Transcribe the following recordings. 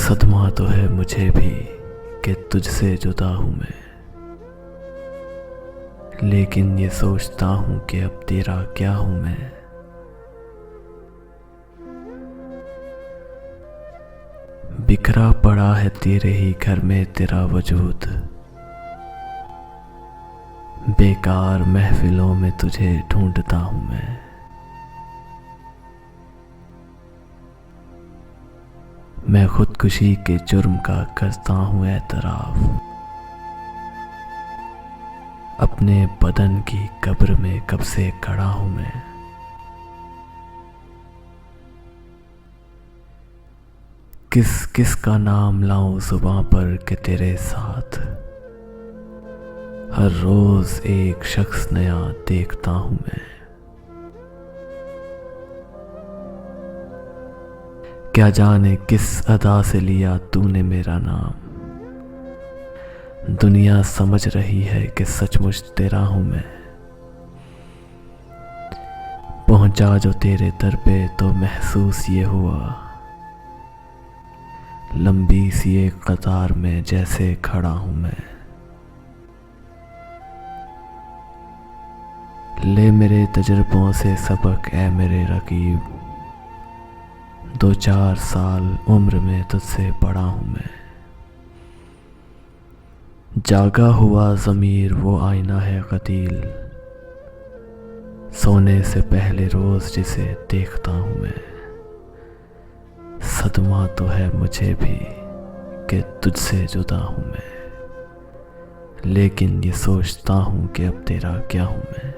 सदमा तो है मुझे भी कि तुझसे जुदा हूँ मैं, लेकिन ये सोचता हूँ कि अब तेरा क्या हूँ मैं। बिखरा पड़ा है तेरे ही घर में तेरा वजूद, बेकार महफिलों में तुझे ढूंढता हूँ मैं। मैं खुदकुशी के जुर्म का करता हूँ एतराफ, अपने बदन की कब्र में कब से खड़ा हूँ मैं। किस किस का नाम लाऊं जुबां पर कि तेरे साथ, हर रोज एक शख्स नया देखता हूं मैं। क्या जाने किस अदा से लिया तूने मेरा नाम, दुनिया समझ रही है कि सचमुच तेरा हूं मैं। पहुंचा जो तेरे दर पे तो महसूस ये हुआ, लंबी सी एक कतार में जैसे खड़ा हूं मैं। ले मेरे तजुर्बों से सबक ऐ मेरे रकीब, 2-4 साल उम्र में तुझसे बड़ा हूं मैं। जागा हुआ ज़मीर वो आईना है कतील, सोने से पहले रोज जिसे देखता हूं मैं। सदमा तो है मुझे भी कि तुझसे जुदा हूं मैं, लेकिन ये सोचता हूँ कि अब तेरा क्या हूँ मैं।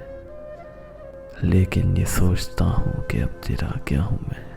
लेकिन ये सोचता हूँ कि अब तेरा क्या हूँ मैं।